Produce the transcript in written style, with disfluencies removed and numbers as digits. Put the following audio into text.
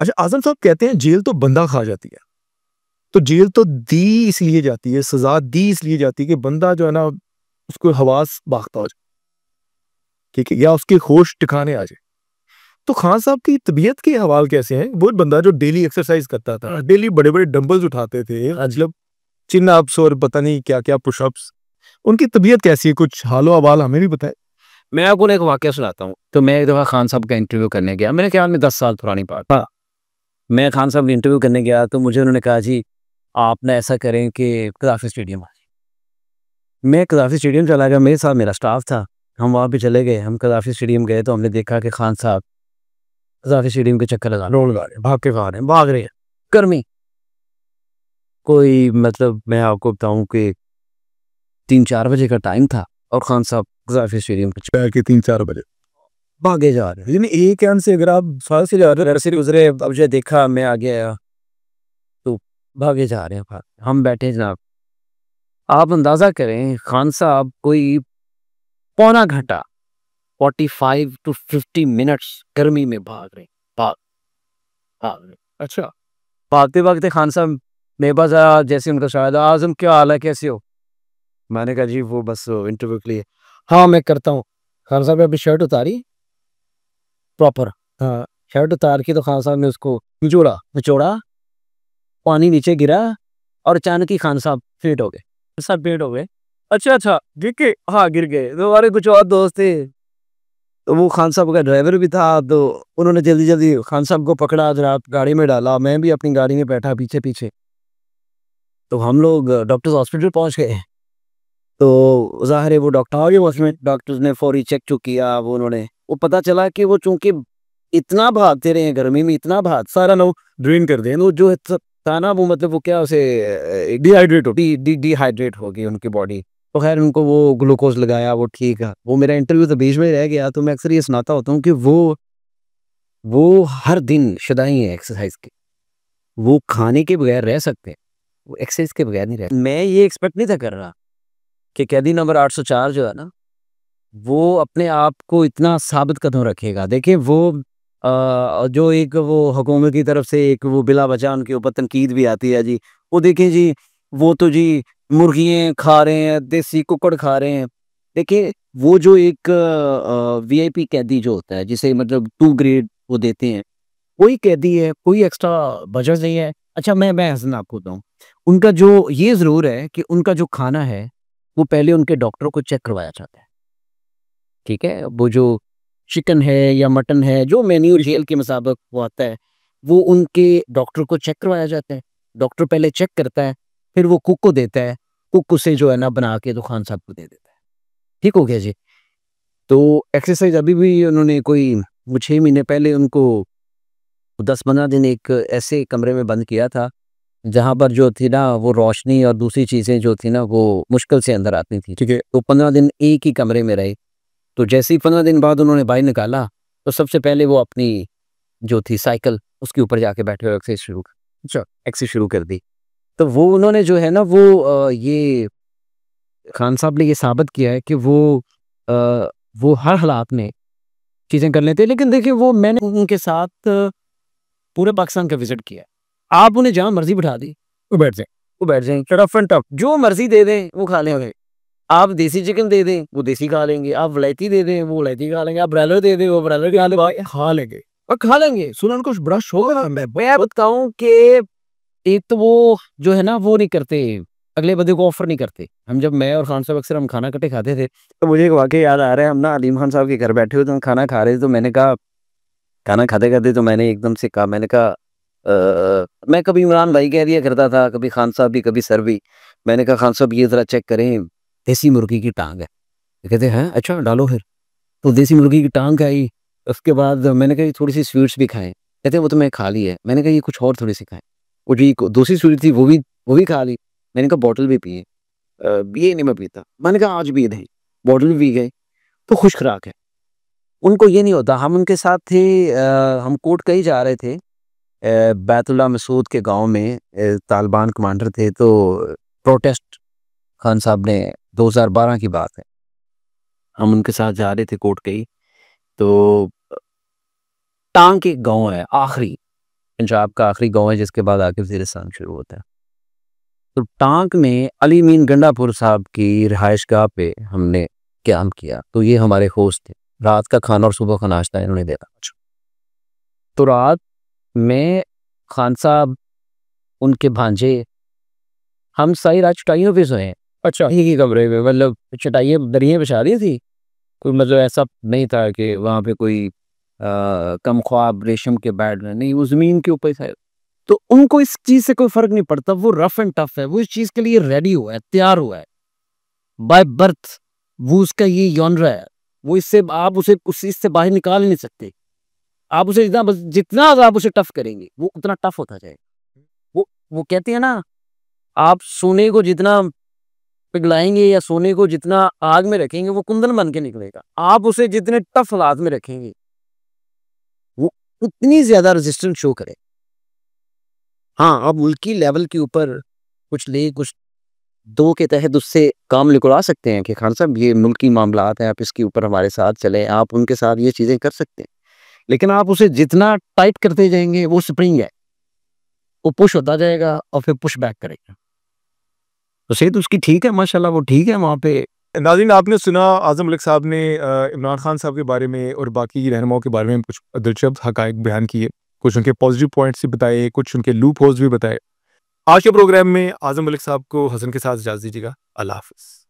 अच्छा, आज़म साहब कहते हैं जेल तो बंदा खा जाती है, तो जेल तो दी इसलिए जाती है, सज़ा दी इसलिए जाती है कि बंदा जो है ना उसको हवास बाख्ता हो जाए, ठीक है? या उसके होश ठिकाने आ जाए। तो खान साहब की तबीयत के हवाल कैसे हैं? वो बंदा जो डेली एक्सरसाइज करता था, डेली बड़े-बड़े डंबल्स उठाते थे, मतलब चिन अप्स और पता नहीं क्या-क्या पुशअप्स, उनकी तबीयत कैसी है? कुछ हालो-अहवाल हमें भी बताएँ। मैं आपको ना एक वाक़या सुनाता हूँ। तो मैं एक दफ़ा खान साहब का इंटरव्यू करने गया, मेरे ख़्याल में 10 साल पुरानी बात। हाँ, मैं खान साहब का इंटरव्यू करने गया तो मुझे उन्होंने कहा जी, आप ना ऐसा करें कि कज़ाफ़ी स्टेडियम आ जाइए। मैं कज़ाफ़ी स्टेडियम चला गया, मेरे साथ मेरा स्टाफ़ था। हम वहाँ पे चले गए, हम कज़ाफ़ी स्टेडियम गए तो हमने देखा कि खान साहब कज़ाफ़ी स्टेडियम के चक्कर लगा रहे हैं, भाग के खा रहे हैं, भाग रहे हैं। गर्मी, कोई मतलब मैं आपको बताऊँ कि 3-4 बजे का टाइम था और खान साहब कज़ाफ़ी स्टेडियम पे दोपहर के 3-4 बजे। भागे जा रहे हैं। यानी एक एंड से अगर आप साल से जा रहे हो, घर से गुज़रे, अब जो देखा मैं आ गया, तो भागे जा रहे हैं भाग। हम बैठे जनाब, आप अंदाज़ा करें खान साहब कोई पौना घंटा 45 टू 50 मिनट्स गर्मी में भाग रहे हैं, भाग भाग रहे हैं। अच्छा। भागते-भागते खान साहब मेरे पास आया, जैसे उनका शायद आज़म क्या हाल है, कैसे हो? मैंने कहा जी वो बस इंटरव्यू के लिए। हाँ, मैं करता हूँ। खान साहब ने अपनी शर्ट उतारी प्रॉपर, हाँ, शर्ट उतार के तो खान साहब ने उसको निचोड़ा निचोड़ा, पानी नीचे गिरा और अचानक ही खान साहब फेंट हो गए। सब फेंट हो गए। अच्छा, अच्छा, गिर के? हाँ, गिर गए। तो हमारे कुछ और दोस्त थे, तो वो खान साहब का ड्राइवर भी था, तो उन्होंने जल्दी-जल्दी खान साहब को पकड़ा, जनाब गाड़ी में डाला, मैं भी अपनी गाड़ी में बैठा पीछे-पीछे। तो हम लोग डॉक्टर्स हॉस्पिटल पहुँच गए। तो ज़ाहिर है वो डॉक्टर आ गए, उसमें डॉक्टर्स ने फौरी चेक किया, वो उन्होंने वो पता चला कि वो चूँकि इतना भागते रहे हैं गर्मी में, इतना सारा ना वो ड्रेन कर दें, वो जो था ना वो मतलब वो क्या उसे डिहाइड्रेट हो डिहाइड्रेट हो गई उनकी बॉडी। तो खैर उनको वो ग्लूकोज़ लगाया, वो ठीक है। वो मेरा इंटरव्यू तो बीच में रह गया, तो मैं अक्सर ये सुनाता होता हूँ कि वो हर दिन शुदाई है एक्सरसाइज़ के। वो खाने के बगैर रह सकते हैं, वो एक्सरसाइज़ के बगैर नहीं रह, मैं ये एक्सपेक्ट नहीं था कर रहा कि कैदी नंबर 804 जो है ना, वो अपने आप को इतना साबित कदम रखेगा। देखिए वो जो एक वो हुकूमत की तरफ से एक वो बिला वजह उनके ऊपर तनकीद भी आती है जी। वो देखें जी, वो तो जी मुर्गियाँ खा रहे हैं, देसी कुक्कड़ खा रहे हैं। देखिए वो जो एक वीआईपी कैदी जो होता है, जिसे मतलब 2 ग्रेड वो देते हैं, कोई कैदी है, कोई एक्स्ट्रा बजट नहीं है। अच्छा मैं हसन आपको बताऊँ, उनका जो ये ज़रूर है कि उनका जो खाना है, वो पहले उनके डॉक्टर को चेक करवाया जाता है। ठीक है? वो जो चिकन है या मटन है, जो मेन्यू जेल के मुताबिक वो आता है, वो उनके डॉक्टर को चेक करवाया जाता है। डॉक्टर पहले चेक करता है, फिर वो कुक को देता है, कुक उसे जो है ना बना के तो खान साहब को दे देता है। ठीक हो गया जी? तो एक्सरसाइज़ अभी भी उन्होंने कोई वो 6 महीने पहले उनको 10-15 दिन एक ऐसे कमरे में बंद किया था, जहाँ पर जो थी ना वो रोशनी और दूसरी चीज़ें जो थी ना वो मुश्किल से अंदर आती थी। ठीक है? तो 15 दिन एक ही कमरे में रहे। तो जैसे ही 15 दिन बाद उन्होंने बाहर निकाला, तो सबसे पहले वो अपनी जो थी साइकिल, उसके ऊपर जाके बैठे और एक्सरसाइज शुरू कर दी। तो वो उन्होंने जो है ना ये खान साहब ने ये साबित किया है कि वो हर हालात में चीज़ें कर लेते हैं। लेकिन देखिए वो मैंने उनके साथ पूरे पाकिस्तान का विज़िट किया है। आप उन्हें जहाँ मर्ज़ी बिठा दी, वो बैठ जाएँ, वो बैठ जाएँगे, टफ एंड टफ, जो मर्ज़ी दे दें, वो खा लेंगे। आप देसी चिकन दे दें, वो देसी खा लेंगे, आप वलायती दे दें, वो वलायती खा लेंगे, आप ब्रायलर दे दें, वो ब्रायलर खा लेंगे और खा लेंगे। सुना कुछ बड़ा शौक है। मैं बताऊँ कि एक तो वो जो है ना वो नहीं करते, अगले बंदे को ऑफ़र नहीं करते। मैं और खान साहब अक्सर हम खाना इकट्ठे खाते थे, तो मुझे एक वाक़या याद आ रहा है, हम ना अलीम खान साहब के घर बैठे हुए थे, हम खाना खा रहे थे, तो मैंने कहा खाना खाते-खाते तो मैंने एकदम से कहा, मैंने कहा मैं कभी इमरान भाई कह दिया करता था, कभी खान साहब भी, कभी सर भी। मैंने कहा खान साहब ये ज़रा चेक करें, देसी मुर्गी की टाँग है। ये कहते हैं अच्छा डालो फिर। तो देसी मुर्गी की टाँग आई, उसके बाद मैंने कहा ये थोड़ी-सी स्वीट्स भी खाएँ। कहते हैं वो तो मैं खा ली है। मैंने कहा ये कुछ और थोड़ी-सी खाएँ। वो जी को दूसरी स्वीट थी वो भी खा ली। मैंने कहा बॉटल भी पिएँ। ये नहीं मैं पीता। मैंने कहा आज पी दें। बॉटल भी पी गए। तो खुश खुराक है। उनको ये नहीं होता। हम उनके साथ थे, हम कोटकही जा रहे थे। बैतुल्लाह मसूद के गाँव में तालिबान कमांडर थे, तो प्रोटेस्ट खान साहब ने 2012 की बात है। हम उनके साथ जा रहे थे कोटकही, तो टांग के गाँव है आखिरी, पंजाब का आखिरी गांव है जिसके बाद आके वजीरिस्तान शुरू होता है। तो टांक में अली मीन गंडापुर साहब की रिहाइशगाह पे हमने क्याम किया। तो ये हमारे होस्ट थे, रात का खाना और सुबह का नाश्ता इन्होंने देना। तो रात में खान साहब, उनके भांजे, हम सारी रात चटाइयों पे सोए हैं। अच्छा, एक ही कमरे में, मतलब चटाइयाँ दरियाँ बिछा दी थी। कोई मतलब ऐसा नहीं था कि वहाँ पे कोई कम ख्वाब रेशम के बेड में, नहीं, वो ज़मीन के ऊपर ही था। तो उनको इस चीज़ से कोई फ़र्क नहीं पड़ता, वो रफ एंड टफ है, वो इस चीज़ के लिए रेडी हुआ है, तैयार हुआ है बाय बर्थ। वो उसका ये जॉनरा है, वो इससे आप उसे उस चीज़ से बाहर निकाल ही नहीं सकते। आप उसे जितना आप उसे टफ करेंगे वो उतना टफ होता जाएगा। वो कहते हैं ना, आप सोने को जितना पिघलाएंगे या सोने को जितना आग में रखेंगे वो कुंदन बन के निकलेगा। आप उसे जितने टफ हालात में रखेंगे वो उतनी ज्यादा रेजिस्टेंस शो करे। हाँ, आप मुल्की लेवल के ऊपर कुछ दो के तहत उससे काम निकलवा सकते हैं कि खान साहब ये मुल्की मामलात हैं, आप इसके ऊपर हमारे साथ चलें, आप उनके साथ ये चीजें कर सकते हैं। लेकिन आप उसे जितना टाइट करते जाएंगे, वो स्प्रिंग है, वो पुश होता जाएगा और फिर पुश बैक करेगा। तो सेहत उसकी ठीक है, माशाल्लाह, वो ठीक है वहाँ पे। नाज़रीन, आपने सुना आज़म मलिक साहब ने इमरान खान साहब के बारे में और बाकी रहनुमाओं के बारे में कुछ दिलचस्प हक़ाइक़ बयान किए, कुछ उनके पॉजिटिव पॉइंट्स भी बताए, कुछ उनके लूप होल्स भी बताए। आज के प्रोग्राम में आज़म मलिक साहब को हसन के साथ इजाज़त दीजिएगा। अल्लाह हाफ़िज़।